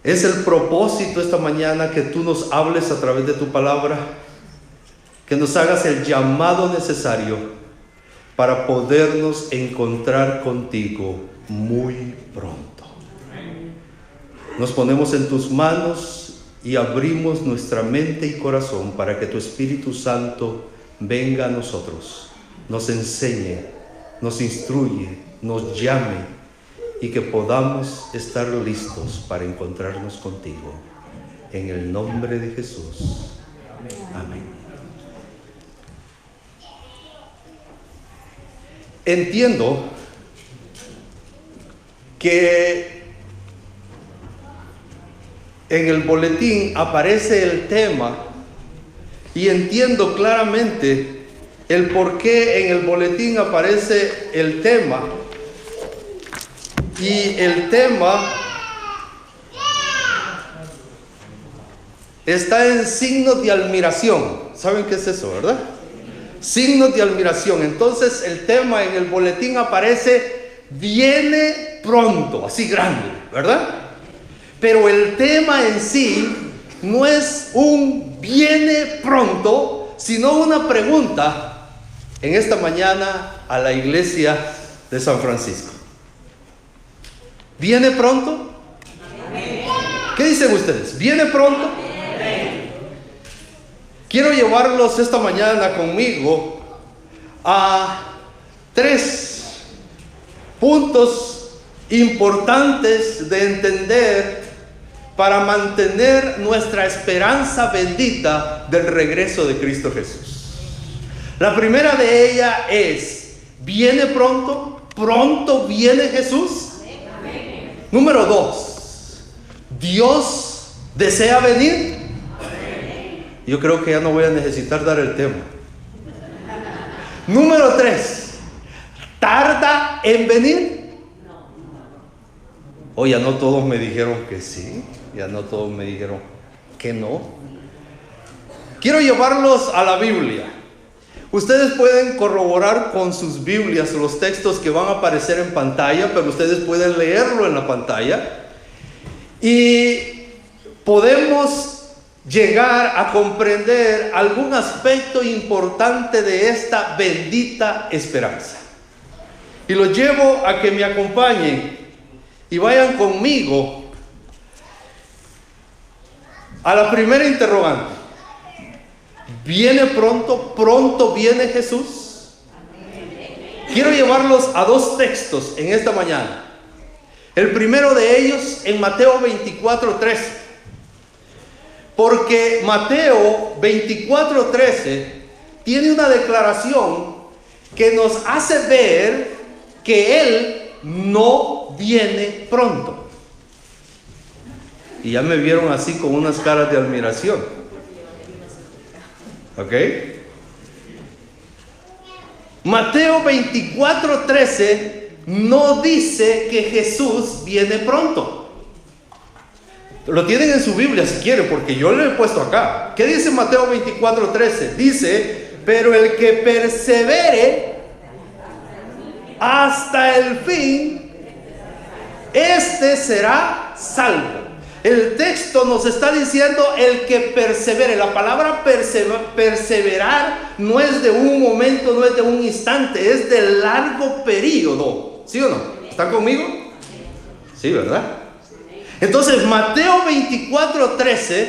Es el propósito esta mañana que tú nos hables a través de tu palabra, que nos hagas el llamado necesario para podernos encontrar contigo muy pronto. Nos ponemos en tus manos y abrimos nuestra mente y corazón para que tu Espíritu Santo venga a nosotros, nos enseñe, nos instruye, nos llame, y que podamos estar listos para encontrarnos contigo. En el nombre de Jesús. Amén. Entiendo que en el boletín aparece el tema y entiendo claramente el por qué en el boletín aparece el tema. Y el tema está en signos de admiración. ¿Saben qué es eso, verdad? Signos de admiración. Entonces el tema en el boletín aparece: viene pronto, así grande, ¿verdad? Pero el tema en sí no es un viene pronto, sino una pregunta en esta mañana a la iglesia de San Francisco. ¿Viene pronto? ¿Qué dicen ustedes? ¿Viene pronto? Quiero llevarlos esta mañana conmigo a 3 puntos importantes de entender para mantener nuestra esperanza bendita del regreso de Cristo Jesús. La primera de ellas es: ¿viene pronto? ¿Pronto viene Jesús? Número 2, ¿Dios desea venir? Yo creo que ya no voy a necesitar dar el tema. Número 3, ¿tarda en venir? Ya no todos me dijeron que sí, ya no todos me dijeron que no. Quiero llevarlos a la Biblia. Ustedes pueden corroborar con sus Biblias los textos que van a aparecer en pantalla, pero ustedes pueden leerlo en la pantalla y podemos llegar a comprender algún aspecto importante de esta bendita esperanza. Y los llevo a que me acompañen y vayan conmigo a la primera interrogante. ¿Viene pronto? ¿Pronto viene Jesús? Quiero llevarlos a 2 textos en esta mañana. El primero de ellos en Mateo 24:13. Porque Mateo 24:13 tiene una declaración que nos hace ver que Él no viene pronto. Y ya me vieron así con unas caras de admiración. ¿Ok? Mateo 24:13 no dice que Jesús viene pronto. Lo tienen en su Biblia si quieren, porque yo lo he puesto acá. ¿Qué dice Mateo 24:13? Dice: pero el que persevere hasta el fin, este será salvo. El texto nos está diciendo el que persevere. La palabra perseverar no es de un momento, no es de un instante, es de largo periodo. ¿Sí o no? ¿Están conmigo? Sí, ¿verdad? Entonces Mateo 24:13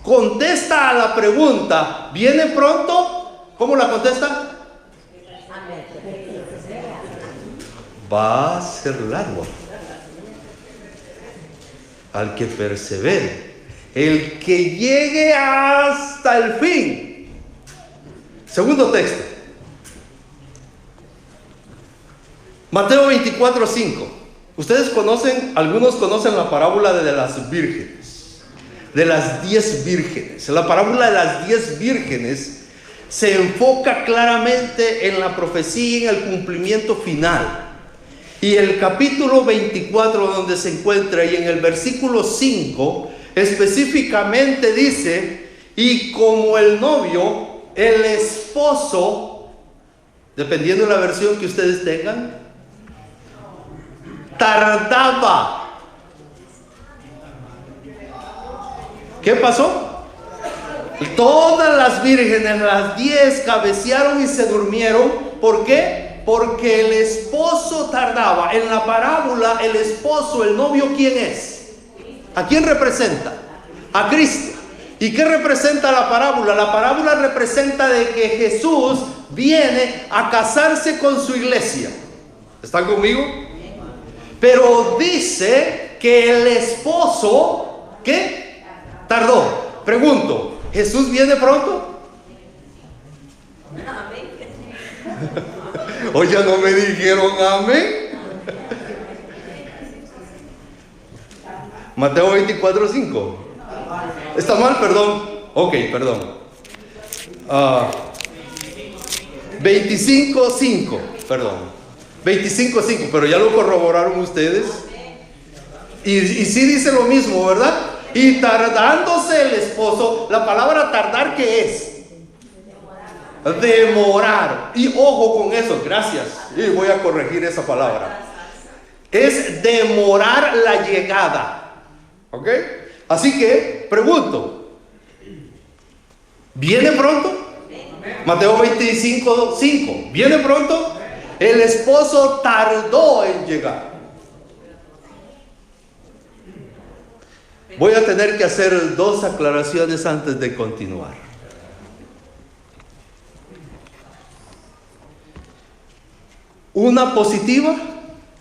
contesta a la pregunta: ¿viene pronto? ¿Cómo la contesta? Va a ser largo. Al que persevere, el que llegue hasta el fin. Segundo texto, Mateo 24:5. Ustedes conocen, algunos conocen la parábola de las vírgenes, de las 10 vírgenes. La parábola de las 10 vírgenes se enfoca claramente en la profecía y en el cumplimiento final. Y el capítulo 24 donde se encuentra, y en el versículo 5 específicamente dice: y como el novio, el esposo, dependiendo de la versión que ustedes tengan, tardaba. ¿Qué pasó? Todas las vírgenes, las 10, cabecearon y se durmieron. ¿Por qué? Porque el esposo tardaba. En la parábola, el esposo, el novio, ¿quién es? ¿A quién representa? A Cristo. ¿Y qué representa la parábola? La parábola representa de que Jesús viene a casarse con su iglesia. ¿Están conmigo? Pero dice que el esposo, ¿qué? Tardó. Pregunto, ¿Jesús viene pronto? Hoy ya no me dijeron amén. Mateo 24:5. ¿Está mal? Perdón. Ok, perdón. 25:5. Perdón. 25:5. Pero ya lo corroboraron ustedes. Y sí dice lo mismo, ¿verdad? Y tardándose el esposo. La palabra tardar, ¿qué es? Demorar. Y ojo con eso, gracias. Y voy a corregir esa palabra. Es demorar la llegada. ¿Ok? Así que, pregunto, ¿viene pronto? Mateo 25:5. ¿Viene pronto? El esposo tardó en llegar. Voy a tener que hacer 2 aclaraciones antes de continuar. Una positiva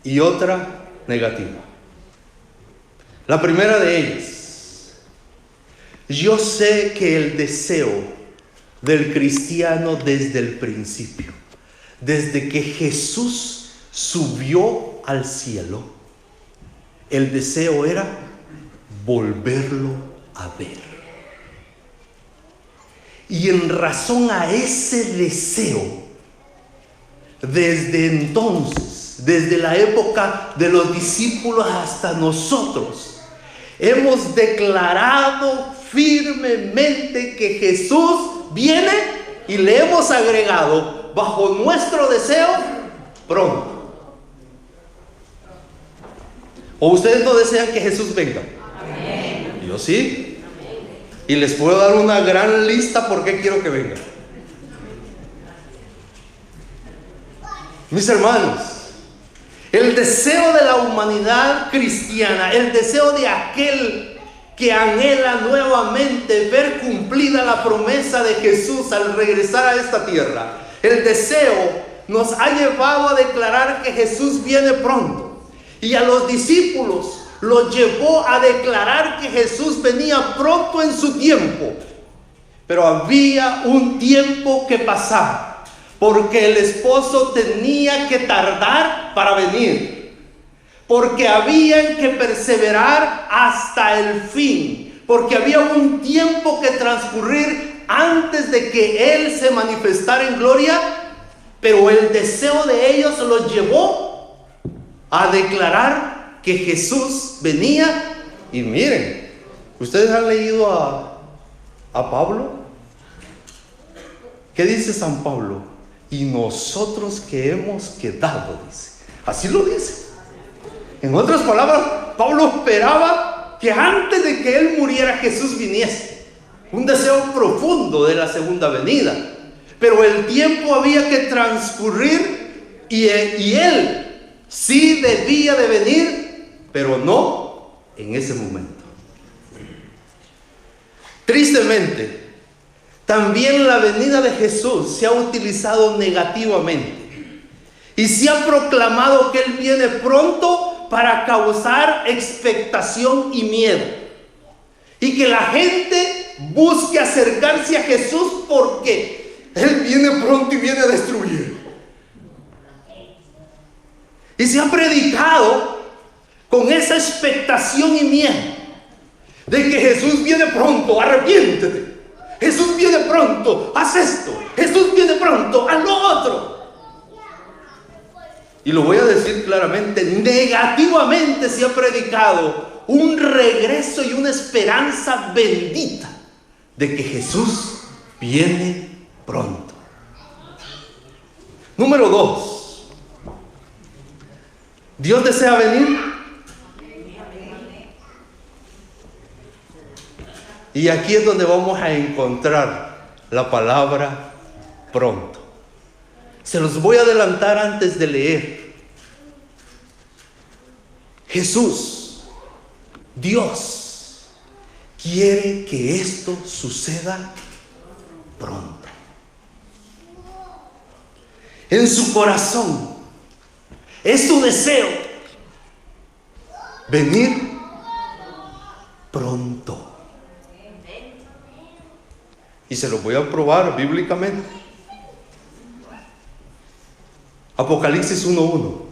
y otra negativa. La primera de ellas: yo sé que el deseo del cristiano desde el principio, desde que Jesús subió al cielo, el deseo era volverlo a ver. Y en razón a ese deseo, desde entonces, desde la época de los discípulos hasta nosotros, hemos declarado firmemente que Jesús viene, y le hemos agregado bajo nuestro deseo pronto. ¿O ustedes no desean que Jesús venga? Amén. Yo sí. Y les puedo dar una gran lista por qué quiero que venga. Mis hermanos, el deseo de la humanidad cristiana, el deseo de aquel que anhela nuevamente ver cumplida la promesa de Jesús al regresar a esta tierra, el deseo nos ha llevado a declarar que Jesús viene pronto. Y a los discípulos los llevó a declarar que Jesús venía pronto en su tiempo. Pero había un tiempo que pasar, porque el esposo tenía que tardar para venir, porque habían que perseverar hasta el fin, porque había un tiempo que transcurrir antes de que Él se manifestara en gloria. Pero el deseo de ellos los llevó a declarar que Jesús venía. Y miren, ¿ustedes han leído a Pablo? ¿Qué dice San Pablo? Y nosotros que hemos quedado, dice. Así lo dice. En otras palabras, Pablo esperaba que antes de que él muriera, Jesús viniese. Un deseo profundo de la segunda venida. Pero el tiempo había que transcurrir y él sí debía de venir, pero no en ese momento. Tristemente, también la venida de Jesús se ha utilizado negativamente y se ha proclamado que Él viene pronto para causar expectación y miedo, y que la gente busque acercarse a Jesús porque Él viene pronto y viene a destruir. Y se ha predicado con esa expectación y miedo de que Jesús viene pronto, arrepiéntete. Jesús viene pronto, haz esto. Jesús viene pronto, haz lo otro. Y lo voy a decir claramente, negativamente se ha predicado un regreso y una esperanza bendita de que Jesús viene pronto. Número 2. ¿Dios desea venir? Y aquí es donde vamos a encontrar la palabra pronto. Se los voy a adelantar antes de leer. Jesús, Dios, quiere que esto suceda pronto. En su corazón es su deseo venir pronto. Y se lo voy a probar bíblicamente. Apocalipsis 1:1.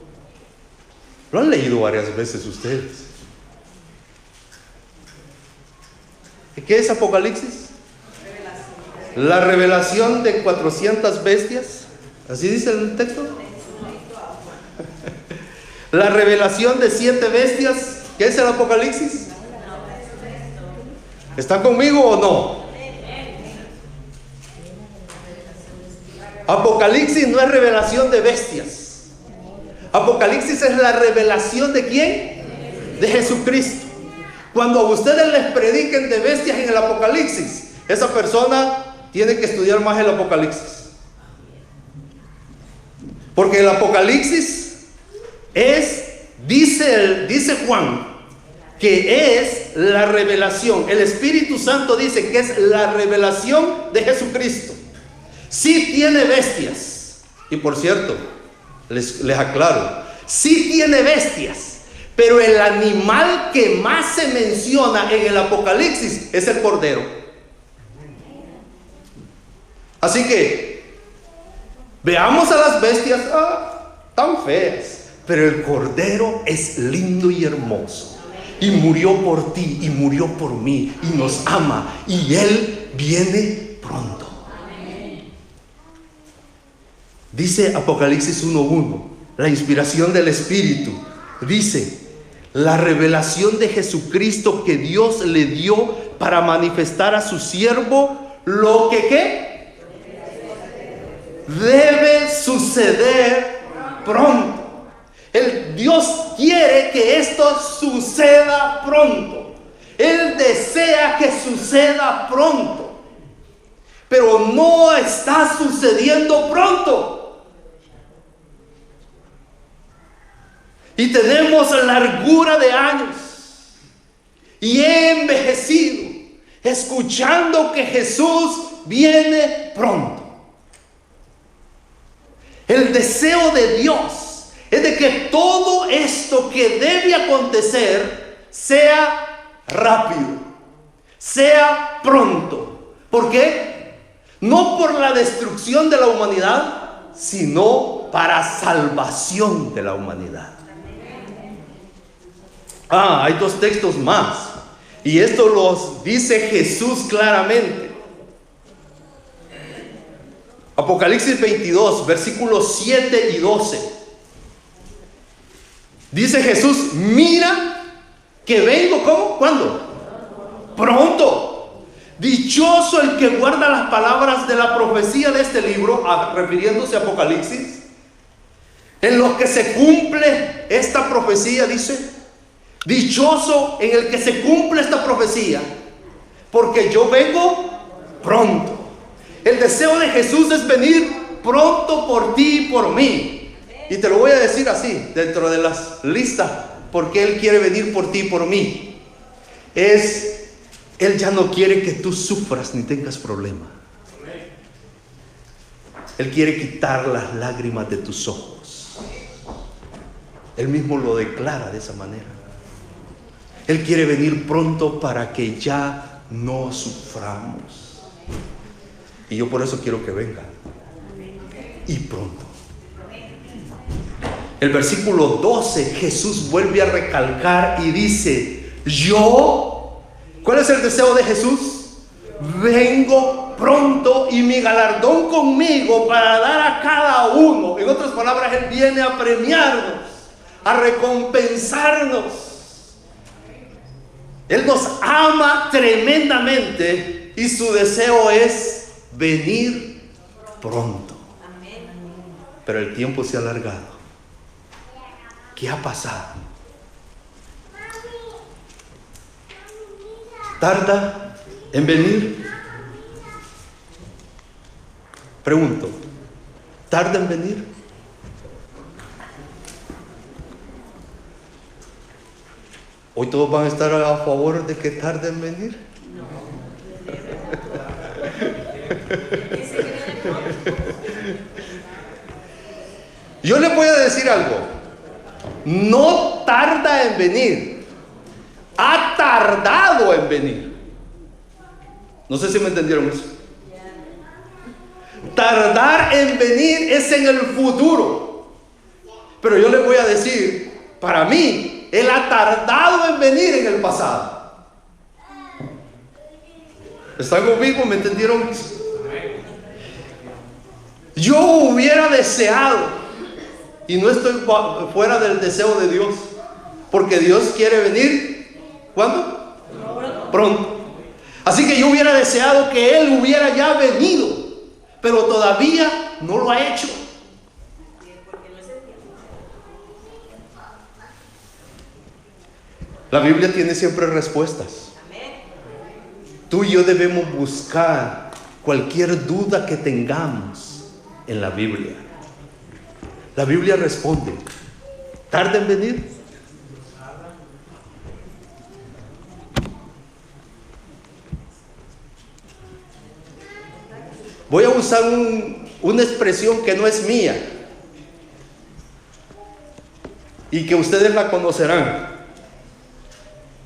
Lo han leído varias veces ustedes. ¿Qué es Apocalipsis? La revelación de 400 bestias. ¿Así dice el texto? La revelación de 7 bestias. ¿Qué es el Apocalipsis? ¿Están conmigo o no? Apocalipsis no es revelación de bestias. Apocalipsis es la revelación ¿de quién? De Jesucristo. Cuando a ustedes les prediquen de bestias en el Apocalipsis, esa persona tiene que estudiar más el Apocalipsis. Porque el Apocalipsis dice Juan, que es la revelación. El Espíritu Santo dice que es la revelación de Jesucristo. Sí tiene bestias. Y por cierto, les aclaro, sí tiene bestias, pero el animal que más se menciona en el Apocalipsis es el cordero. Así que veamos a las bestias, tan feas, pero el cordero es lindo y hermoso, y murió por ti y murió por mí, y nos ama, y Él viene pronto. Dice Apocalipsis 1:1, la inspiración del Espíritu, dice: la revelación de Jesucristo que Dios le dio para manifestar a su siervo lo que ¿qué? Debe suceder pronto. Dios quiere que esto suceda pronto. Él desea que suceda pronto, pero no está sucediendo pronto. Y tenemos largura de años y he envejecido escuchando que Jesús viene pronto. El deseo de Dios es de que todo esto que debe acontecer sea rápido, sea pronto. ¿Por qué? No por la destrucción de la humanidad, sino para salvación de la humanidad. Hay 2 textos más, y esto los dice Jesús claramente. Apocalipsis 22, versículos 7 y 12. Dice Jesús: mira que vengo, ¿cómo? ¿Cuándo? Pronto. Dichoso el que guarda las palabras de la profecía de este libro, refiriéndose a Apocalipsis, en los que se cumple esta profecía. Dice: dichoso en el que se cumple esta profecía, porque yo vengo pronto. El deseo de Jesús es venir pronto por ti y por mí. Y te lo voy a decir así, dentro de las listas, porque Él quiere venir por ti y por mí. Él ya no quiere que tú sufras ni tengas problemas. Él quiere quitar las lágrimas de tus ojos. Él mismo lo declara de esa manera. Él quiere venir pronto para que ya no suframos. Y yo por eso quiero que venga. Y pronto. El versículo 12, Jesús vuelve a recalcar y dice: ¿cuál es el deseo de Jesús? Vengo pronto y mi galardón conmigo para dar a cada uno. En otras palabras, Él viene a premiarnos, a recompensarnos. Él nos ama tremendamente y su deseo es venir pronto. Pero el tiempo se ha alargado. ¿Qué ha pasado? Tarda en venir? Pregunto, ¿tarda en venir? ¿Hoy todos van a estar a favor de que tarde en venir? Yo le voy a decir algo. No tarda en venir. Ha tardado en venir. No sé si me entendieron eso. Tardar en venir es en el futuro. Pero yo le voy a decir, para mí, Él ha tardado en venir en el pasado. ¿Están conmigo? ¿Me entendieron? Yo hubiera deseado, y no estoy fuera del deseo de Dios, porque Dios quiere venir, ¿cuándo? Pronto. Así que yo hubiera deseado que Él hubiera ya venido, pero todavía no lo ha hecho. La Biblia tiene siempre respuestas. Tú y yo debemos buscar cualquier duda que tengamos en la Biblia. La Biblia responde. ¿Tarda en venir? Voy a usar una expresión que no es mía y que ustedes la conocerán.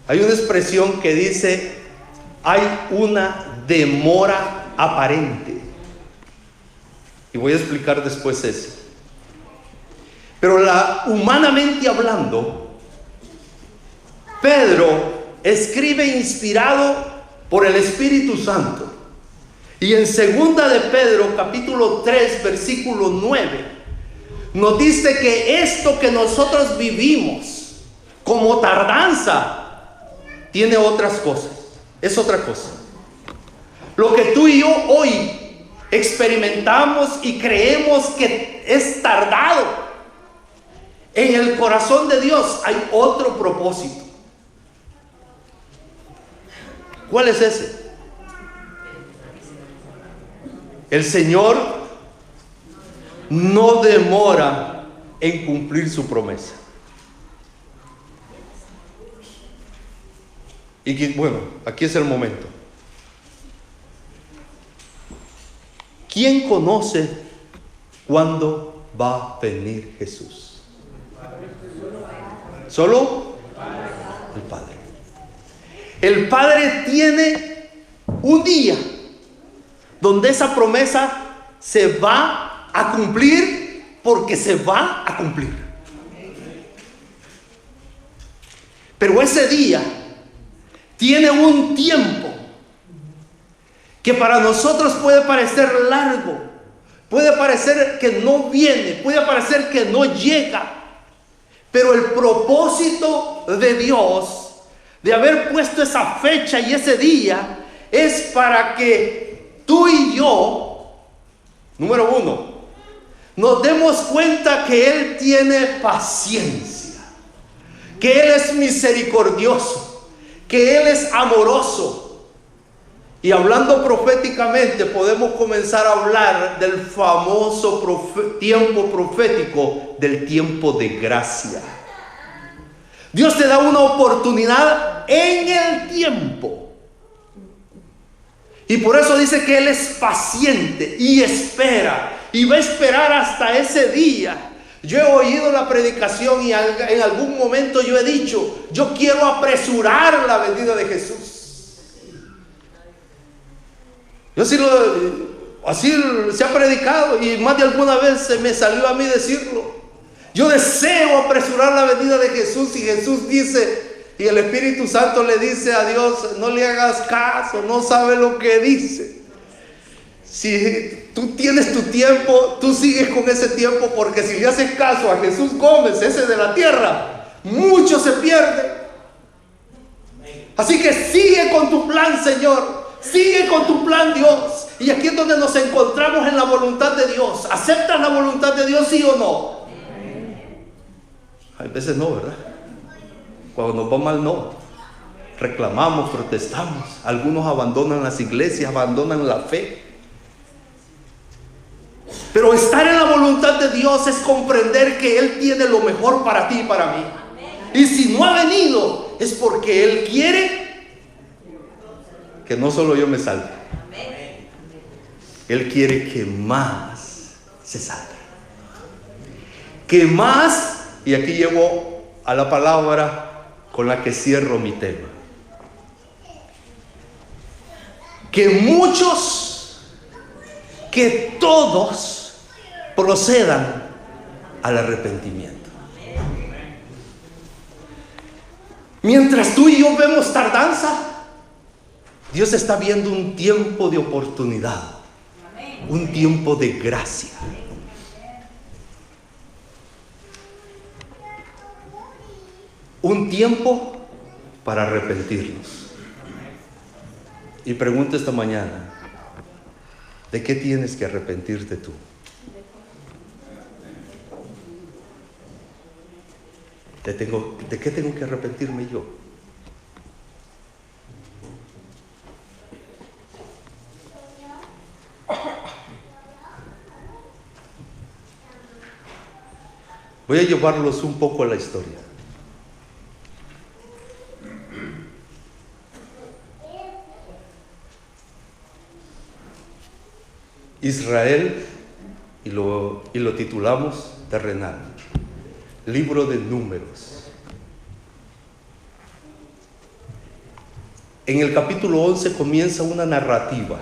Hay una expresión que dice: hay una demora aparente. Y voy a explicar después eso. Pero humanamente hablando, Pedro escribe inspirado por el Espíritu Santo. Y en 2 de Pedro, capítulo 3, versículo 9, nos dice que esto que nosotros vivimos como tardanza tiene otras cosas. Es otra cosa. Lo que tú y yo hoy experimentamos y creemos que es tardado, en el corazón de Dios hay otro propósito. ¿Cuál es ese? El Señor no demora en cumplir su promesa. Y bueno, aquí es el momento. ¿Quién conoce cuándo va a venir Jesús? ¿Solo? El Padre. El Padre tiene un día donde esa promesa se va a cumplir, porque se va a cumplir. Pero ese día tiene un tiempo que para nosotros puede parecer largo, puede parecer que no viene, puede parecer que no llega. Pero el propósito de Dios de haber puesto esa fecha y ese día es para que tú y yo, número uno, nos demos cuenta que Él tiene paciencia, que Él es misericordioso, que Él es amoroso. Y hablando proféticamente, podemos comenzar a hablar del famoso tiempo profético, del tiempo de gracia. Dios te da una oportunidad en el tiempo. Y por eso dice que Él es paciente y espera. Y va a esperar hasta ese día. Yo he oído la predicación y en algún momento yo he dicho: yo quiero apresurar la venida de Jesús. Yo así se ha predicado y más de alguna vez se me salió a mí decirlo. Yo deseo apresurar la venida de Jesús, y Jesús dice, y el Espíritu Santo le dice a Dios: no le hagas caso, no sabe lo que dice. Si tú tienes tu tiempo, tú sigues con ese tiempo, porque si le haces caso a Jesús Gómez, ese de la tierra, mucho se pierde. Así que sigue con tu plan, Señor. Sigue con tu plan, Dios. Y aquí es donde nos encontramos, en la voluntad de Dios. ¿Aceptas la voluntad de Dios, sí o no? A veces no, ¿verdad? Cuando nos va mal, no. reclamamos, protestamos. Algunos abandonan las iglesias, abandonan la fe. Pero estar en la voluntad de Dios es comprender que Él tiene lo mejor para ti y para mí. Y si no ha venido, es porque Él quiere que no solo yo me salve. Él quiere que más se salve. Que más, y aquí llego a la palabra con la que cierro mi tema. Que muchos, que todos procedan al arrepentimiento. Mientras tú y yo vemos tardanza, Dios está viendo un tiempo de oportunidad, un tiempo de gracia. Un tiempo para arrepentirnos. Y pregunto esta mañana, ¿de qué tienes que arrepentirte tú? ¿De qué tengo que arrepentirme yo? Voy a llevarlos un poco a la historia. Israel, y lo titulamos terrenal. Libro de Números. En el capítulo 11 comienza una narrativa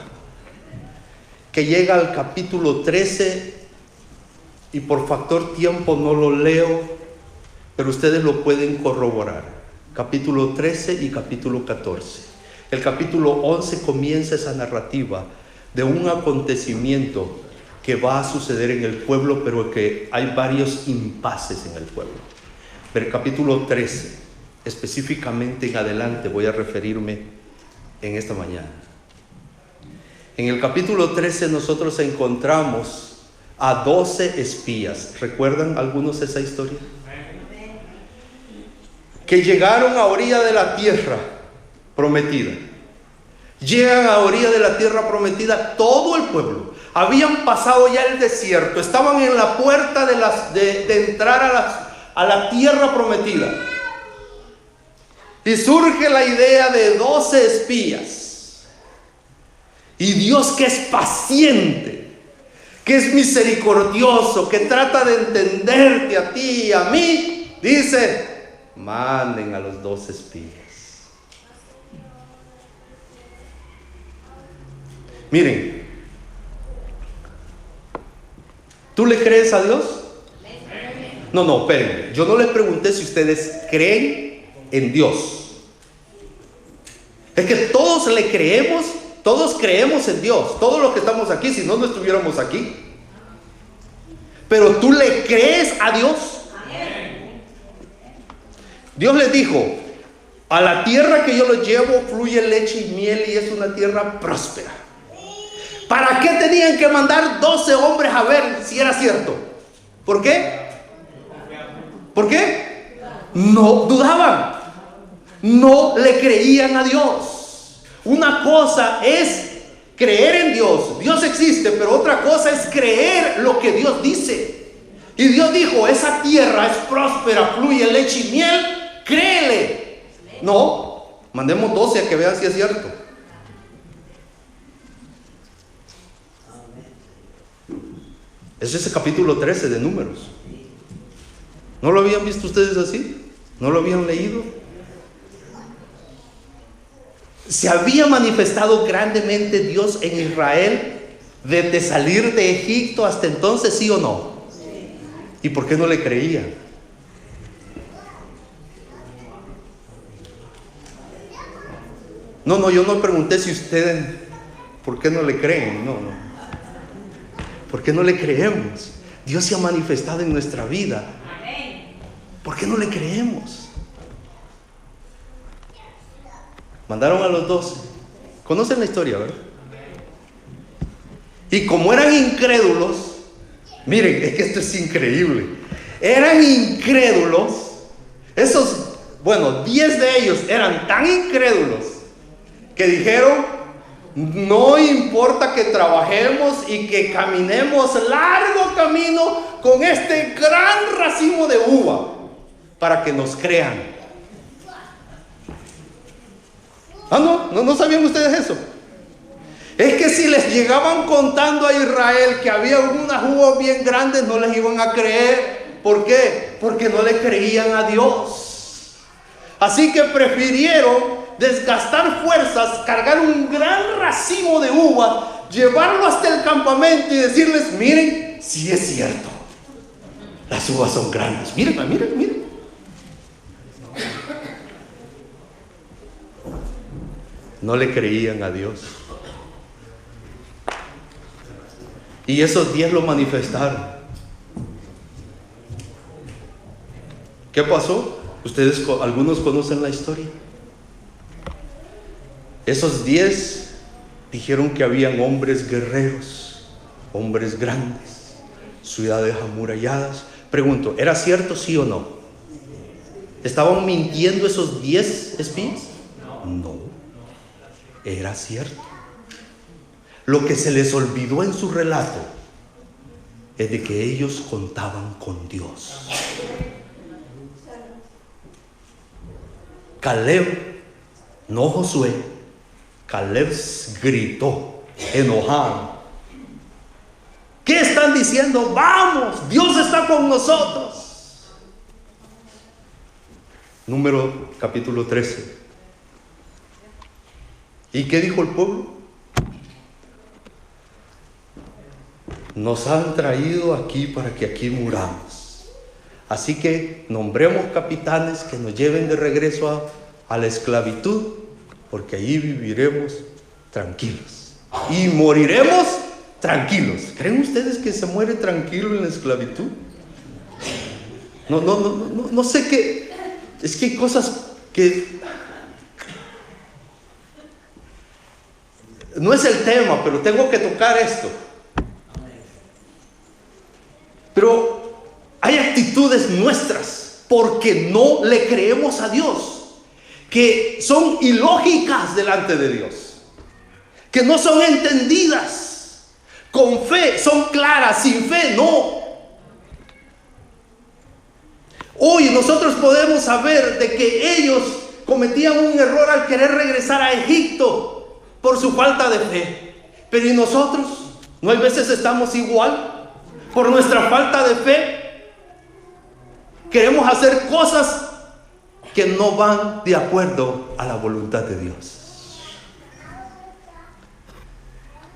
que llega al capítulo 13 y por factor tiempo no lo leo, pero ustedes lo pueden corroborar. Capítulo 13 y capítulo 14. El capítulo 11 comienza esa narrativa de un acontecimiento que va a suceder en el pueblo, pero que hay varios impases en el pueblo. Pero el capítulo 13, específicamente en adelante, voy a referirme en esta mañana. En el capítulo 13 nosotros encontramos a 12 espías. ¿Recuerdan algunos esa historia? Que llegaron a orilla de la tierra prometida. Llegan a orilla de la tierra prometida todo el pueblo. Habían pasado ya el desierto, estaban en la puerta de entrar a la tierra prometida. Y surge la idea de 12 espías. Y Dios, que es paciente, que es misericordioso, que trata de entenderte a ti y a mí, dice: manden a los 12 espías. Miren, ¿tú le crees a Dios? No, espérenme. Yo no les pregunté si ustedes creen en Dios. Es que todos le creemos, todos creemos en Dios. Todos los que estamos aquí, si no, no estuviéramos aquí. Pero ¿tú le crees a Dios? Dios les dijo: a la tierra que yo los llevo fluye leche y miel y es una tierra próspera. ¿Para qué tenían que mandar 12 hombres a ver si era cierto? ¿Por qué? ¿Por qué? No dudaban. No le creían a Dios. Una cosa es creer en Dios. Dios existe, pero otra cosa es creer lo que Dios dice. Y Dios dijo: esa tierra es próspera, fluye leche y miel, créele. No, mandemos 12 a que vean si es cierto. Es ese capítulo 13 de Números. ¿No lo habían visto ustedes así? ¿No lo habían leído? ¿Se había manifestado grandemente Dios en Israel desde salir de Egipto hasta entonces, sí o no? ¿Y por qué no le creían? No, yo no pregunté si ustedes, ¿por qué no le creen? No. ¿Por qué no le creemos? Dios se ha manifestado en nuestra vida. ¿Por qué no le creemos? Mandaron a los 12. ¿Conocen la historia, verdad? Y como eran incrédulos, miren, es que esto es increíble. Eran incrédulos. Esos bueno, 10 de ellos eran tan incrédulos que dijeron: no importa que trabajemos y que caminemos largo camino con este gran racimo de uva para que nos crean. ¿No sabían ustedes eso? Es que si les llegaban contando a Israel que había unas uvas bien grandes, no les iban a creer. ¿Por qué? Porque no le creían a Dios. Así que prefirieron desgastar fuerzas, cargar un gran racimo de uva, llevarlo hasta el campamento y decirles: miren, sí es cierto, las uvas son grandes, miren. No le creían a Dios. Y esos 10 lo manifestaron. ¿Qué pasó? Ustedes, algunos conocen la historia. Esos 10 dijeron que habían hombres guerreros, hombres grandes, ciudades amuralladas. Pregunto, ¿era cierto, sí o no? ¿Estaban mintiendo esos 10 espías? No, era cierto. Lo que se les olvidó en su relato es de que ellos contaban con Dios. Caleb, no Josué, Caleb gritó, enojado: ¿qué están diciendo? Vamos, Dios está con nosotros. Número capítulo 13. ¿Y qué dijo el pueblo? Nos han traído aquí para que aquí muramos. Así que nombremos capitanes que nos lleven de regreso a la esclavitud, porque allí viviremos tranquilos y moriremos tranquilos. ¿Creen ustedes que se muere tranquilo en la esclavitud? No sé qué. Es que hay cosas que no es el tema, pero tengo que tocar esto. Pero hay actitudes nuestras, porque no le creemos a Dios, que son ilógicas delante de Dios, que no son entendidas. Con fe son claras, sin fe no. Hoy nosotros podemos saber de que ellos cometían un error al querer regresar a Egipto por su falta de fe. Pero ¿y nosotros? ¿No hay veces estamos igual? Por nuestra falta de fe queremos hacer cosas que no van de acuerdo a la voluntad de Dios.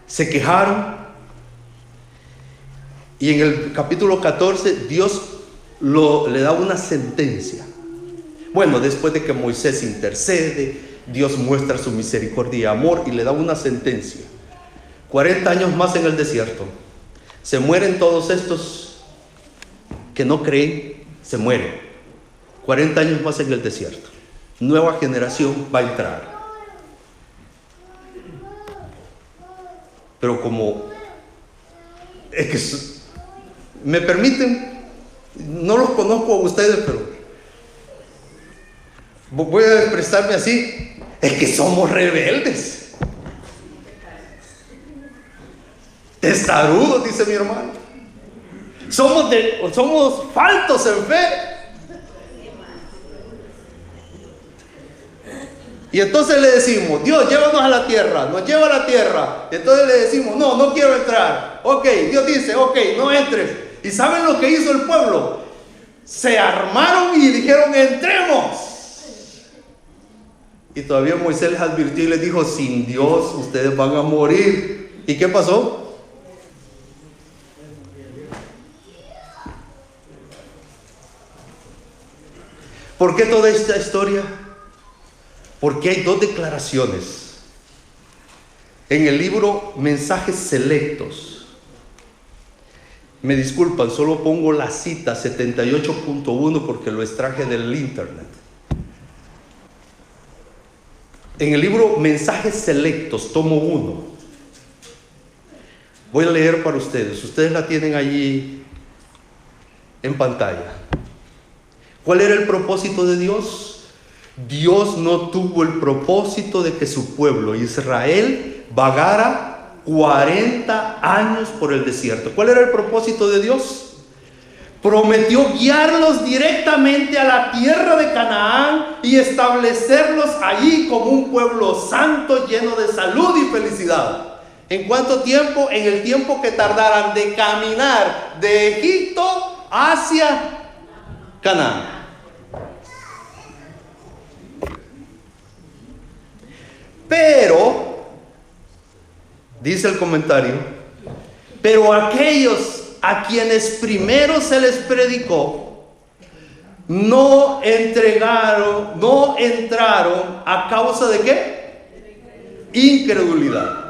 Se quejaron, y en el capítulo 14 Dios le da una sentencia. Bueno, después de que Moisés intercede, Dios muestra su misericordia y amor y le da una sentencia: 40 años más en el desierto. Se mueren todos estos que no creen, se mueren. 40 años más en el desierto. Nueva generación va a entrar. Pero como es que me permiten, no los conozco a ustedes, pero voy a expresarme así: es que somos rebeldes. Testarudos, dice mi hermano. Somos faltos en fe. Y entonces le decimos: Dios, llévanos a la tierra. Nos lleva a la tierra. Entonces le decimos: no quiero entrar. Ok, Dios dice: ok, no entres. ¿Y saben lo que hizo el pueblo? Se armaron y dijeron: entremos. Y todavía Moisés les advirtió y les dijo: sin Dios ustedes van a morir. ¿Y qué pasó? ¿Por qué toda esta historia? Porque hay 2 declaraciones en el libro Mensajes Selectos. Me disculpan, solo pongo la cita 78.1 porque lo extraje del internet. En el libro Mensajes Selectos, tomo 1. Voy a leer para ustedes. Ustedes la tienen allí en pantalla. ¿Cuál era el propósito de Dios? Dios no tuvo el propósito de que su pueblo Israel vagara 40 años por el desierto. ¿Cuál era el propósito de Dios? Prometió guiarlos directamente a la tierra de Canaán y establecerlos allí como un pueblo santo, lleno de salud y felicidad. ¿En cuánto tiempo? En el tiempo que tardaran de caminar de Egipto hacia Canaán. Pero, dice el comentario, pero aquellos a quienes primero se les predicó, no entraron a causa de ¿qué? Incredulidad.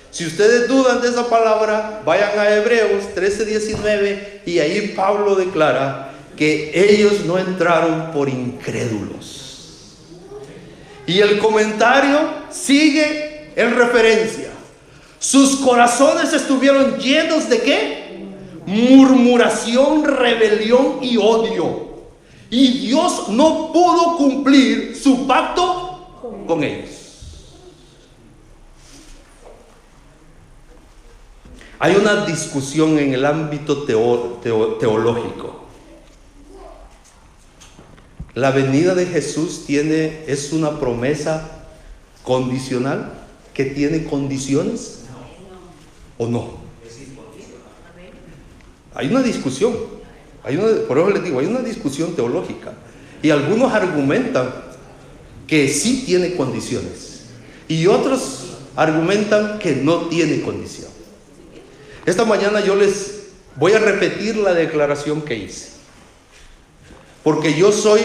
Si ustedes dudan de esa palabra, vayan a Hebreos 13:19 y ahí Pablo declara que ellos no entraron por incrédulos. Y el comentario sigue en referencia. Sus corazones estuvieron llenos de ¿qué? Murmuración, rebelión y odio. Y Dios no pudo cumplir su pacto con ellos. Hay una discusión en el ámbito teológico. La venida de Jesús es una promesa condicional, que tiene condiciones o no. Hay una discusión, por eso les digo, hay una discusión teológica. Y algunos argumentan que sí tiene condiciones y otros argumentan que no tiene condición. Esta mañana yo les voy a repetir la declaración que hice, porque yo soy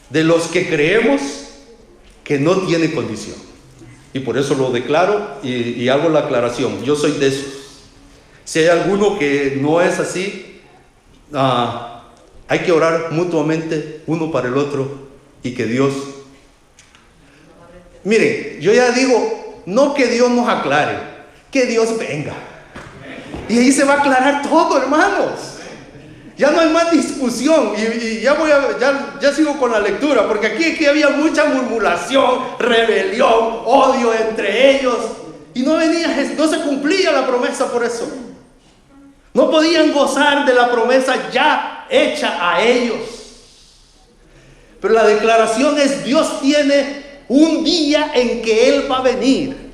de los que creemos que no tiene condición, y por eso lo declaro y hago la aclaración. Yo soy de esos. Si hay alguno que no es así, hay que orar mutuamente uno para el otro y que Dios... Miren, yo ya digo, no que Dios nos aclare, que Dios venga. Y ahí se va a aclarar todo, hermanos. Ya no hay más discusión. Y ya sigo con la lectura, porque aquí había mucha murmuración, rebelión, odio entre ellos. Y no se cumplía la promesa por eso. No podían gozar de la promesa ya hecha a ellos. Pero la declaración es: Dios tiene un día en que Él va a venir.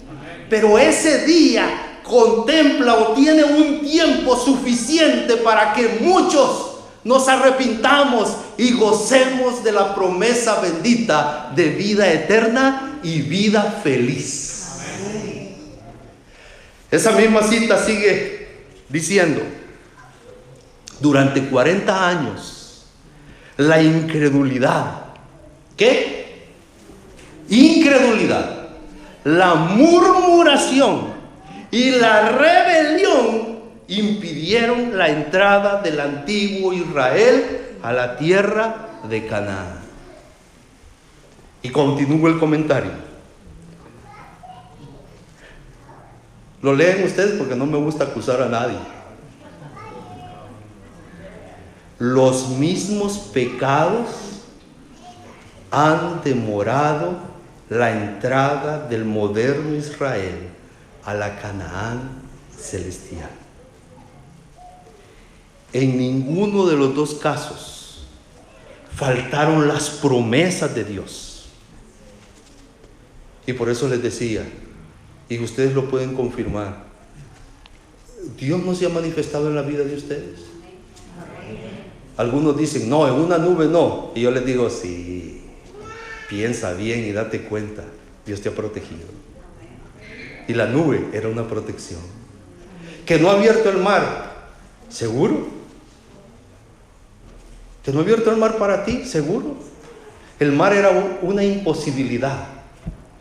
Pero ese día contempla o tiene un tiempo suficiente para que muchos nos arrepintamos y gocemos de la promesa bendita de vida eterna y vida feliz. Esa misma cita sigue diciendo: durante 40 años la incredulidad, ¿qué? Incredulidad, la murmuración y la rebelión impidieron la entrada del antiguo Israel a la tierra de Canaán. Y continúa el comentario. Lo leen ustedes porque no me gusta acusar a nadie. Los mismos pecados han demorado la entrada del moderno Israel a la Canaán celestial. En ninguno de los dos casos faltaron las promesas de Dios. Y por eso les decía, y ustedes lo pueden confirmar, Dios no se ha manifestado en la vida de ustedes. Algunos dicen, no, en una nube no. Y yo les digo, sí, piensa bien y date cuenta, Dios te ha protegido. Y la nube era una protección. Que no ha abierto el mar, ¿seguro? ¿Que no ha abierto el mar para ti? ¿Seguro? El mar era una imposibilidad,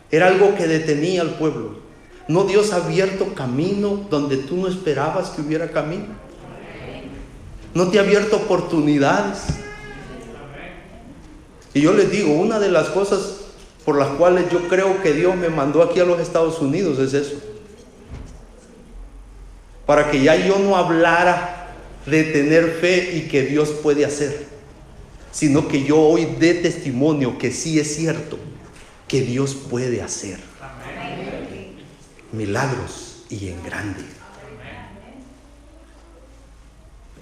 era algo que detenía al pueblo. ¿No Dios ha abierto camino donde tú no esperabas que hubiera camino? ¿No te ha abierto oportunidades? Y yo les digo, una de las cosas por las cuales yo creo que Dios me mandó aquí a los Estados Unidos es eso. Para que ya yo no hablara de tener fe y que Dios puede hacer, sino que yo hoy dé testimonio que sí es cierto, que Dios puede hacer milagros y en grande.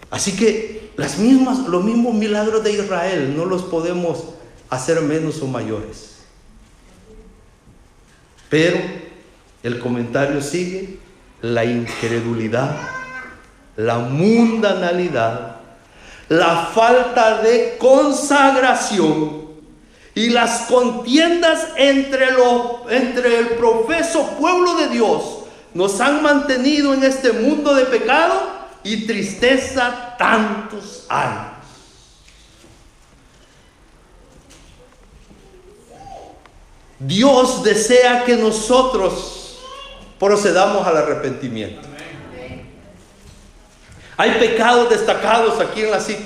Así que los mismos milagros de Israel no los podemos hacer menos o mayores. Pero el comentario sigue: la incredulidad, la mundanalidad, la falta de consagración y las contiendas entre el profeso pueblo de Dios nos han mantenido en este mundo de pecado y tristeza tantos años. Dios desea que nosotros procedamos al arrepentimiento. Hay pecados destacados aquí en la cita.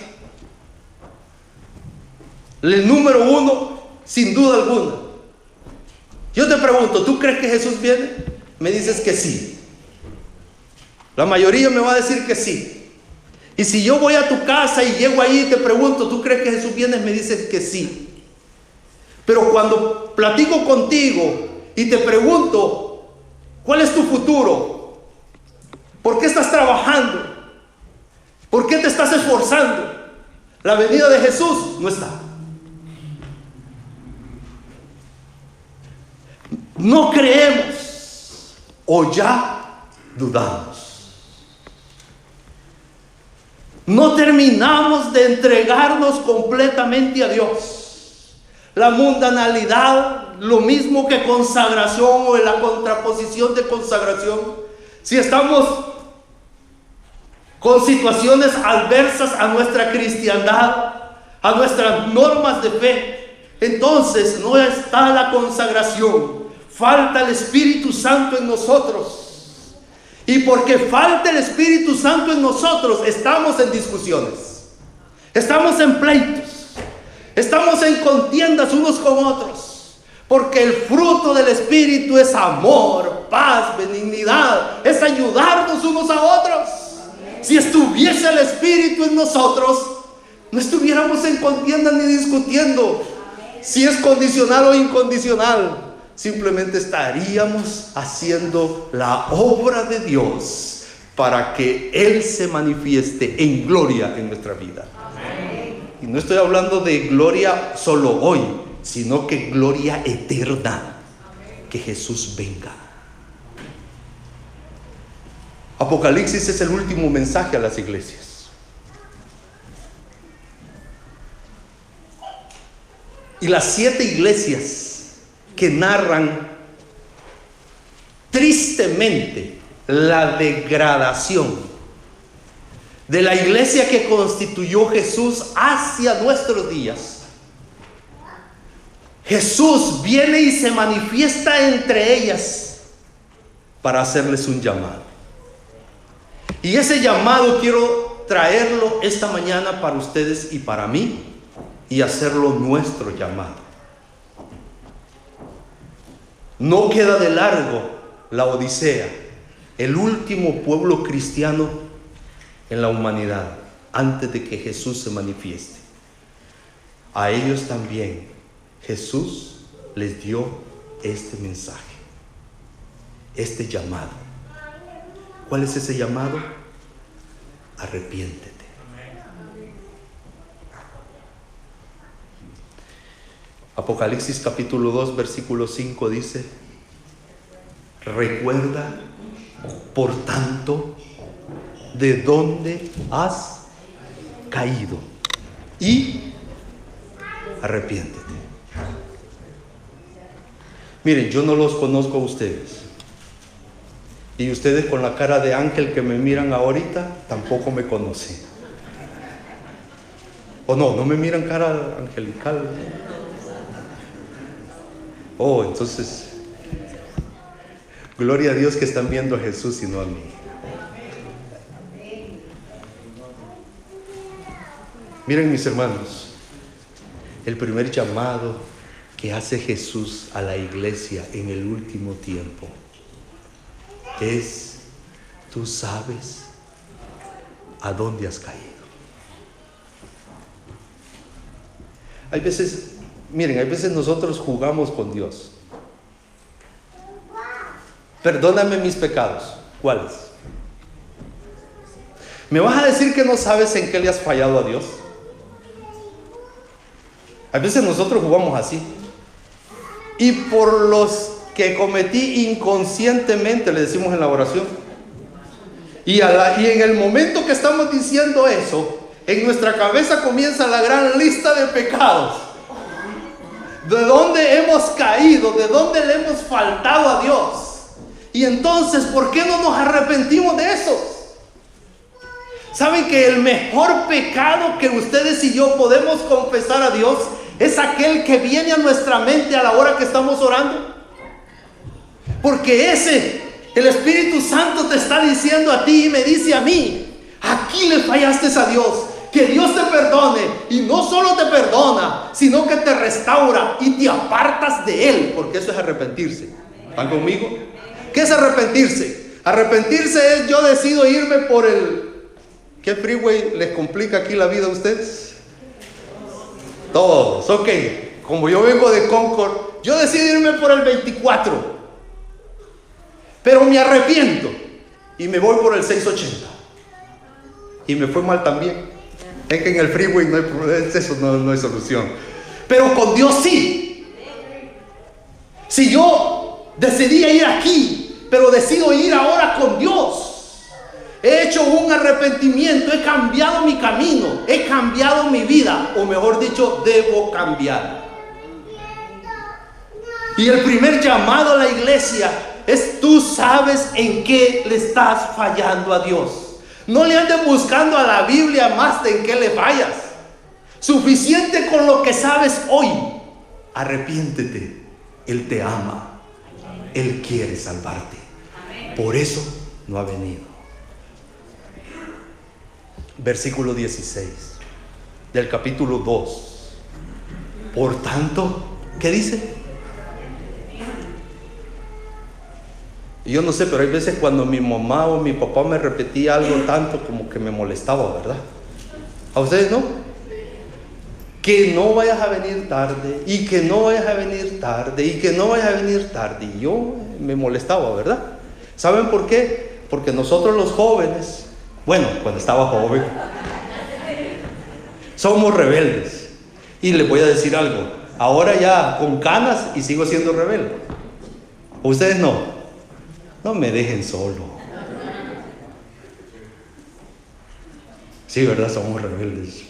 El número 1, sin duda alguna. Yo te pregunto, ¿tú crees que Jesús viene? Me dices que sí. La mayoría me va a decir que sí. Y si yo voy a tu casa y llego ahí y te pregunto, ¿tú crees que Jesús viene? Me dices que sí. Pero cuando platico contigo y te pregunto, ¿cuál es tu futuro? ¿Por qué estás trabajando? ¿Por qué te estás esforzando? La venida de Jesús no está. No creemos o ya dudamos. No terminamos de entregarnos completamente a Dios. La mundanalidad, lo mismo que consagración o la contraposición de consagración. Si estamos con situaciones adversas a nuestra cristiandad, a nuestras normas de fe, entonces no está la consagración. Falta el Espíritu Santo en nosotros. Y porque falta el Espíritu Santo en nosotros, estamos en discusiones, estamos en pleitos, estamos en contiendas unos con otros. Porque el fruto del Espíritu es amor, paz, benignidad, es ayudarnos unos a otros. Si estuviese el Espíritu en nosotros, no estuviéramos en contienda ni discutiendo si es condicional o incondicional. Simplemente estaríamos haciendo la obra de Dios para que Él se manifieste en gloria en nuestra vida. Y no estoy hablando de gloria solo hoy, sino que gloria eterna. Que Jesús venga. Apocalipsis es el último mensaje a las iglesias. Y las 7 iglesias que narran tristemente la degradación de la iglesia que constituyó Jesús hacia nuestros días. Jesús viene y se manifiesta entre ellas para hacerles un llamado. Y ese llamado quiero traerlo esta mañana para ustedes y para mí, y hacerlo nuestro llamado. No queda de largo la Odisea, el último pueblo cristiano en la humanidad antes de que Jesús se manifieste. A ellos también Jesús les dio este mensaje, este llamado. ¿Cuál es ese llamado? Arrepiéntete. Apocalipsis capítulo 2 versículo 5 dice: recuerda, por tanto, de dónde has caído y arrepiéntete. Miren, yo no los conozco a ustedes, y ustedes con la cara de ángel que me miran ahorita tampoco me conocen. O no me miran cara angelical. Oh, entonces, gloria a Dios que están viendo a Jesús y no a mí. Miren, mis hermanos, el primer llamado que hace Jesús a la iglesia en el último tiempo es: tú sabes a dónde has caído. Hay veces, miren, hay veces nosotros jugamos con Dios. Perdóname mis pecados. ¿Cuáles? ¿Me vas a decir que no sabes en qué le has fallado a Dios? A veces nosotros jugamos así. Y por los que cometí inconscientemente, le decimos en la oración. Y en el momento que estamos diciendo eso, en nuestra cabeza comienza la gran lista de pecados. De dónde hemos caído, de dónde le hemos faltado a Dios. Y entonces, ¿por qué no nos arrepentimos de eso? ¿Saben que el mejor pecado que ustedes y yo podemos confesar a Dios es aquel que viene a nuestra mente a la hora que estamos orando? Porque el Espíritu Santo te está diciendo a ti y me dice a mí: aquí le fallaste a Dios. Que Dios te perdone, y no solo te perdona, sino que te restaura y te apartas de Él, porque eso es arrepentirse. ¿Están conmigo? ¿Qué es arrepentirse? Arrepentirse es: yo decido irme por ¿qué freeway les complica aquí la vida a ustedes? Todos, ok. Como yo vengo de Concord, yo decido irme por el 24, pero me arrepiento y me voy por el 680 y me fue mal también. Es que en el freeway no hay problema, eso no hay solución. Pero con Dios sí. Si yo decidí ir aquí, pero decido ir ahora con Dios, he hecho un arrepentimiento, he cambiado mi camino, he cambiado mi vida, o mejor dicho, debo cambiar. Y el primer llamado a la iglesia es: tú sabes en qué le estás fallando a Dios. No le andes buscando a la Biblia más de en qué le fallas. Suficiente con lo que sabes hoy. Arrepiéntete. Él te ama. Él quiere salvarte. Por eso no ha venido. Versículo 16 del capítulo 2. Por tanto, ¿qué dice? Y yo no sé, pero hay veces cuando mi mamá o mi papá me repetía algo tanto, como que me molestaba, ¿verdad? ¿A ustedes no? Que no vayas a venir tarde, y que no vayas a venir tarde, y que no vayas a venir tarde. Y yo me molestaba, ¿verdad? ¿Saben por qué? Porque nosotros los jóvenes, bueno, cuando estaba joven, somos rebeldes. Y les voy a decir algo: ahora ya con canas y sigo siendo rebelde. ¿Ustedes no? No me dejen solo. Sí, ¿verdad? Somos rebeldes.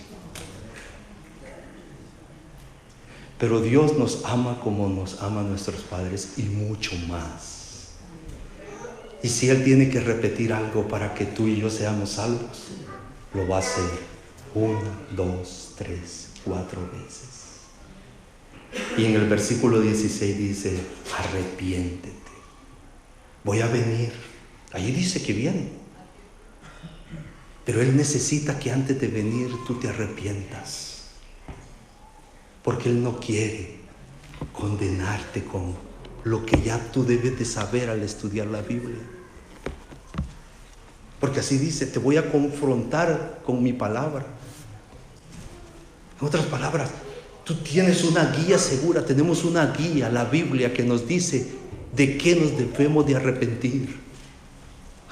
Pero Dios nos ama como nos aman nuestros padres, y mucho más. Y si Él tiene que repetir algo para que tú y yo seamos salvos, lo va a hacer 1, 2, 3, 4 veces. Y en el versículo 16 dice: arrepiéntete. Voy a venir. Ahí dice que viene. Pero Él necesita que antes de venir tú te arrepientas. Porque Él no quiere condenarte con lo que ya tú debes de saber al estudiar la Biblia. Porque así dice: te voy a confrontar con mi palabra. En otras palabras, tú tienes una guía segura. Tenemos una guía, la Biblia, que nos dice de qué nos debemos de arrepentir.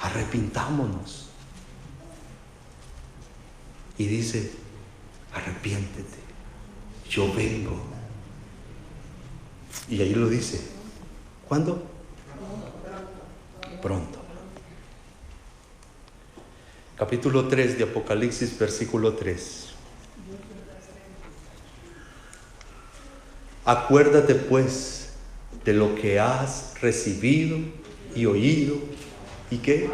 Arrepintámonos. Y dice: arrepiéntete, yo vengo. Y ahí lo dice: ¿cuándo? Pronto. Capítulo 3 de Apocalipsis, versículo 3. Acuérdate pues de lo que has recibido y oído. ¿Y qué?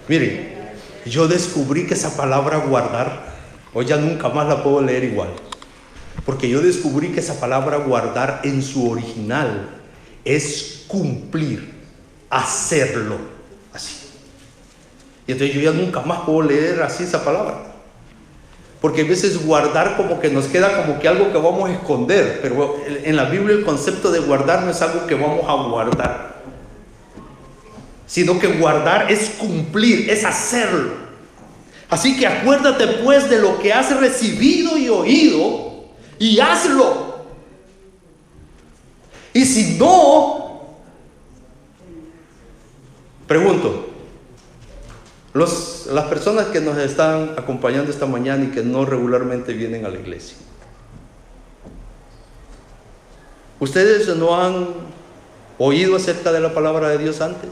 Miren, yo descubrí que esa palabra guardar, hoy ya nunca más la puedo leer igual. Porque yo descubrí que esa palabra guardar en su original es cumplir, hacerlo, así. Y entonces yo ya nunca más puedo leer así esa palabra. Porque a veces guardar como que nos queda como que algo que vamos a esconder. Pero en la Biblia el concepto de guardar no es algo que vamos a guardar, sino que guardar es cumplir, es hacerlo. Así que acuérdate pues de lo que has recibido y oído y hazlo. Y si no, pregunto, las personas que nos están acompañando esta mañana y que no regularmente vienen a la iglesia, ¿ustedes no han oído acerca de la palabra de Dios antes?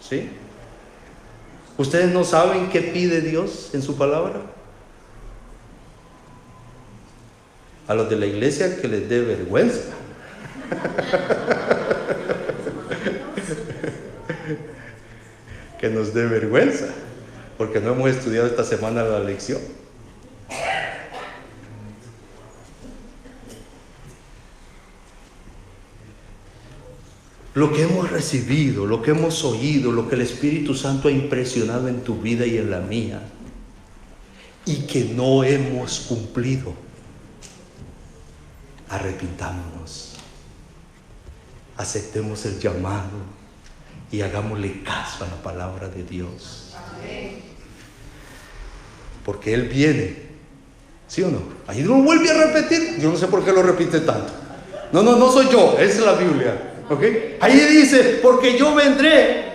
¿Sí? ¿Ustedes no saben qué pide Dios en su palabra? A los de la iglesia que les dé vergüenza. Que nos dé vergüenza, porque no hemos estudiado esta semana la lección. Lo que hemos recibido, lo que hemos oído, lo que el Espíritu Santo ha impresionado en tu vida y en la mía, y que no hemos cumplido, arrepintámonos, aceptemos el llamado y hagámosle caso a la palabra de Dios. Porque Él viene, ¿sí o no? Ahí lo vuelve a repetir. Yo no sé por qué lo repite tanto. No soy yo, es la Biblia. ¿Okay? Ahí dice, porque yo vendré,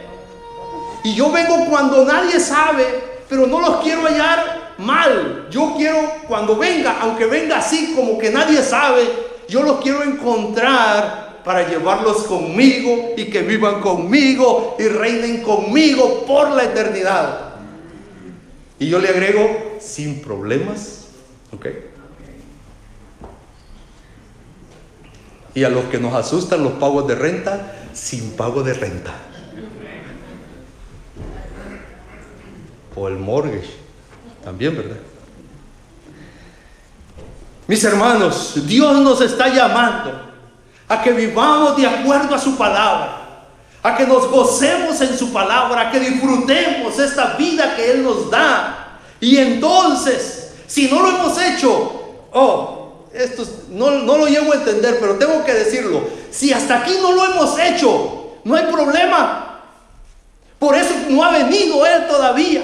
y yo vengo cuando nadie sabe, pero no los quiero hallar mal. Yo quiero, cuando venga, aunque venga así como que nadie sabe, yo los quiero encontrar para llevarlos conmigo y que vivan conmigo y reinen conmigo por la eternidad. Y yo le agrego, sin problemas, ¿ok? Y a los que nos asustan los pagos de renta, sin pago de renta. O el mortgage, también, ¿verdad? Mis hermanos, Dios nos está llamando a que vivamos de acuerdo a su palabra, a que nos gocemos en su palabra, a que disfrutemos esta vida que Él nos da. Y entonces, si no lo hemos hecho, esto no lo llego a entender, pero tengo que decirlo. Si hasta aquí no lo hemos hecho, no hay problema. Por eso no ha venido Él todavía,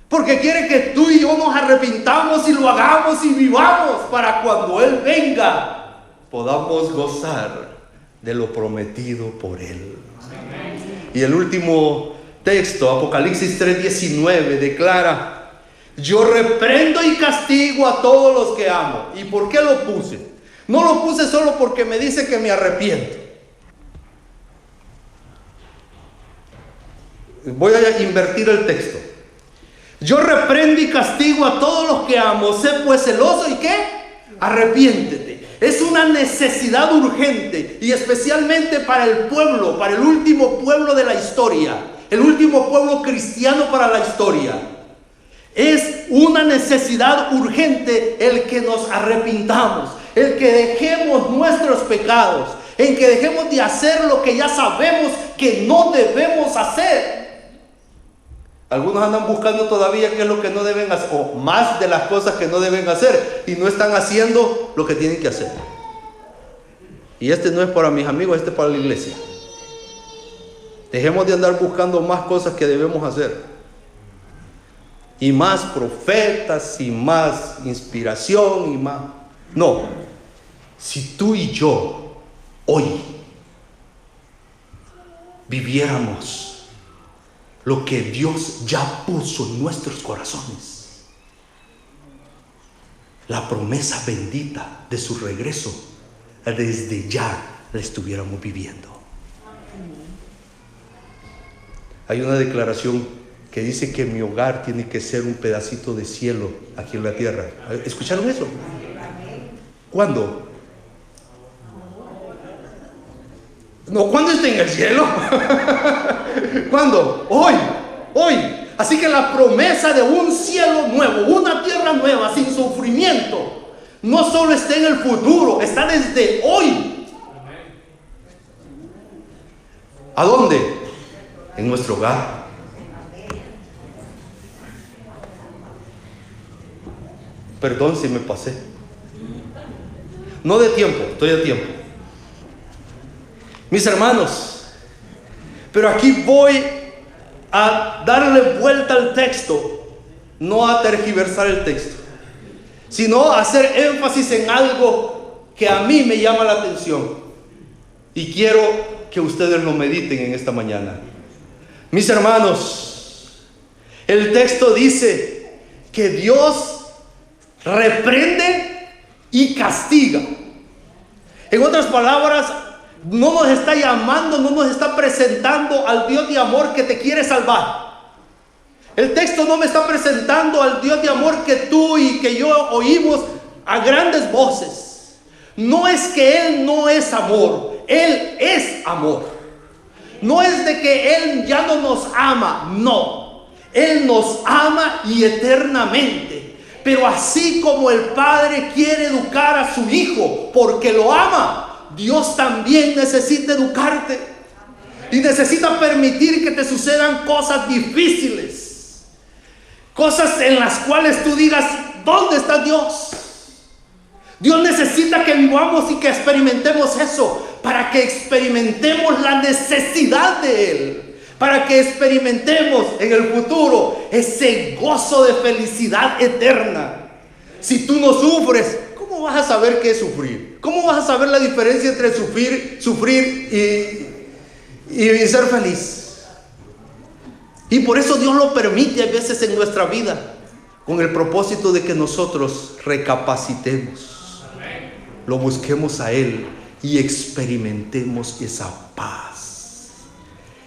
porque quiere que tú y yo nos arrepintamos y lo hagamos y vivamos, para cuando Él venga podamos gozar de lo prometido por Él. Y el último texto, Apocalipsis 3:19, declara: yo reprendo y castigo a todos los que amo. ¿Y por qué lo puse? No lo puse solo porque me dice que me arrepiento. Voy a invertir el texto. Yo reprendo y castigo a todos los que amo. Sé pues celoso y ¿qué? Arrepiéntete. Es una necesidad urgente, y especialmente para el pueblo, para el último pueblo de la historia, el último pueblo cristiano para la historia. Es una necesidad urgente el que nos arrepintamos, el que dejemos nuestros pecados, el que dejemos de hacer lo que ya sabemos que no debemos hacer. Algunos andan buscando todavía qué es lo que no deben hacer, o más de las cosas que no deben hacer, y no están haciendo lo que tienen que hacer. Y este no es para mis amigos, este es para la iglesia. Dejemos de andar buscando más cosas que debemos hacer, y más profetas, y más inspiración, y más. No, si tú y yo hoy viviéramos lo que Dios ya puso en nuestros corazones, la promesa bendita de su regreso, desde ya la estuviéramos viviendo. Hay una declaración que dice que mi hogar tiene que ser un pedacito de cielo aquí en la tierra. ¿Escucharon eso? ¿Cuándo? No, ¿cuándo está en el cielo? ¿Cuándo? Hoy. Así que la promesa de un cielo nuevo, una tierra nueva, sin sufrimiento, no solo está en el futuro, está desde hoy. ¿A dónde? En nuestro hogar. Perdón si me pasé. No de tiempo, estoy a tiempo. Mis hermanos, pero aquí voy a darle vuelta al texto, no a tergiversar el texto, sino a hacer énfasis en algo que a mí me llama la atención y quiero que ustedes lo mediten en esta mañana. Mis hermanos, el texto dice que Dios reprende y castiga. En otras palabras, no nos está llamando, no nos está presentando al Dios de amor que te quiere salvar. El texto no me está presentando al Dios de amor que tú y que yo oímos a grandes voces. No es que Él no es amor, Él es amor. No es de que Él ya no nos ama, no. Él nos ama y eternamente. Pero así como el Padre quiere educar a su Hijo porque lo ama, Dios también necesita educarte. Y necesita permitir que te sucedan cosas difíciles. Cosas en las cuales tú digas, ¿dónde está Dios? Dios necesita que vivamos y que experimentemos eso, para que experimentemos la necesidad de Él, para que experimentemos en el futuro ese gozo de felicidad eterna. Si tú no sufres, ¿cómo vas a saber qué es sufrir? ¿Cómo vas a saber la diferencia entre sufrir y ser feliz? Y por eso Dios lo permite a veces en nuestra vida, con el propósito de que nosotros recapacitemos, lo busquemos a Él y experimentemos esa paz,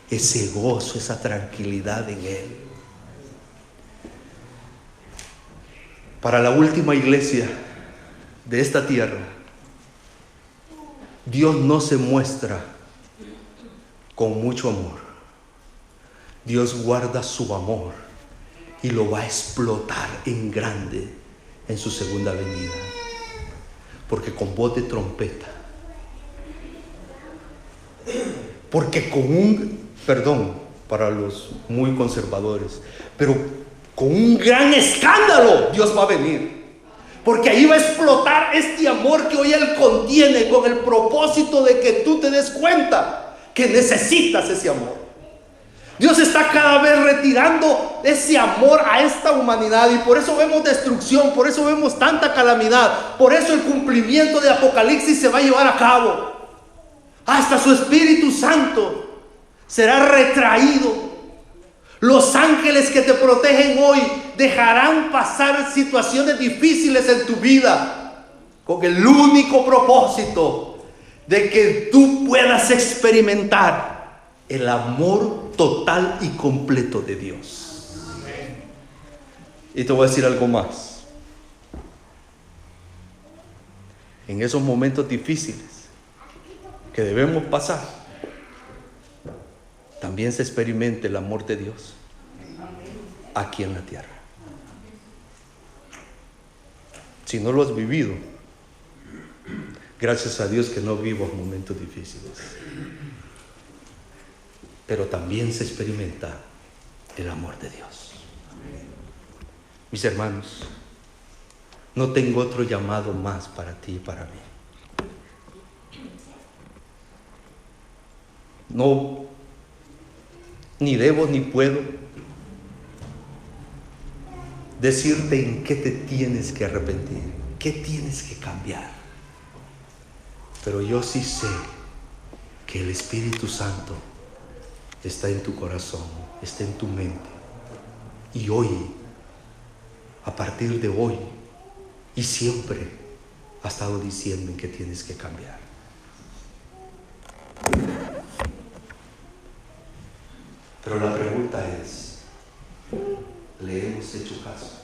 ese gozo, esa tranquilidad en Él. Para la última iglesia de esta tierra, Dios no se muestra con mucho amor. Dios guarda su amor y lo va a explotar en grande en su segunda venida. Porque con voz de trompeta, porque con perdón para los muy conservadores, pero con un gran escándalo Dios va a venir. Porque ahí va a explotar este amor que hoy Él contiene, con el propósito de que tú te des cuenta que necesitas ese amor. Dios está cada vez retirando ese amor a esta humanidad, y por eso vemos destrucción, por eso vemos tanta calamidad, por eso el cumplimiento de Apocalipsis se va a llevar a cabo. Hasta su Espíritu Santo será retraído. Los ángeles que te protegen hoy dejarán pasar situaciones difíciles en tu vida, con el único propósito de que tú puedas experimentar el amor total y completo de Dios. Y te voy a decir algo más. En esos momentos difíciles que debemos pasar, también se experimenta el amor de Dios aquí en la tierra. Si no lo has vivido, gracias a Dios que no vivo momentos difíciles. Pero también se experimenta el amor de Dios. Mis hermanos, no tengo otro llamado más para ti y para mí. No, ni debo ni puedo decirte en qué te tienes que arrepentir, qué tienes que cambiar. Pero yo sí sé que el Espíritu Santo está en tu corazón, está en tu mente. Y hoy, a partir de hoy y siempre, ha estado diciendo en qué tienes que cambiar. Pero la pregunta es, ¿le hemos hecho caso?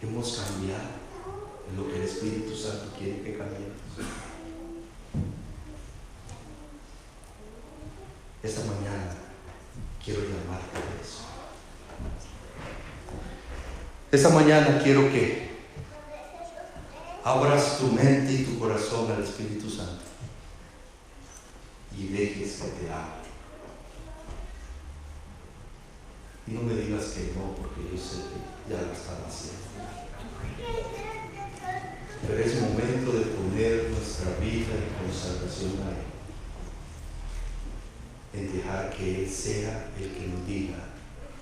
¿Hemos cambiado en lo que el Espíritu Santo quiere que cambiemos? Esta mañana quiero llamarte a eso. Esta mañana quiero que abras tu mente y tu corazón al Espíritu Santo y dejes que te hable. Y no me digas que no, porque yo sé que ya lo están haciendo. Pero es momento de poner nuestra vida en consagración a Él. en dejar que Él sea el que nos diga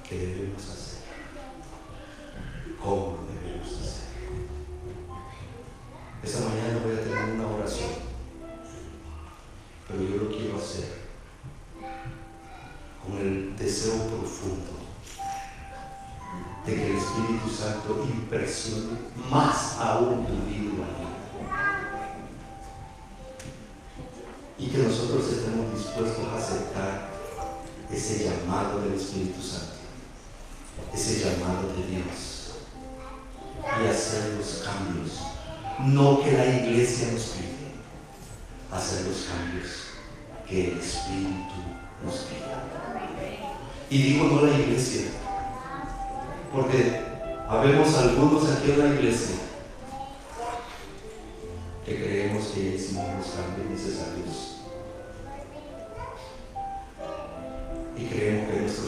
qué debemos hacer, cómo lo debemos hacer. Esta mañana voy a tener una oración, pero yo lo quiero hacer con el deseo profundo de que el Espíritu Santo impresione más aún tu vida y la mía. Y que nosotros estemos dispuestos a aceptar ese llamado del Espíritu Santo, ese llamado de Dios, y hacer los cambios, no que la iglesia nos pide, hacer los cambios que el Espíritu nos pide. Y digo no la iglesia, porque habemos algunos aquí en la iglesia que creemos que ya hicimos los cambios necesarios y creemos que nuestros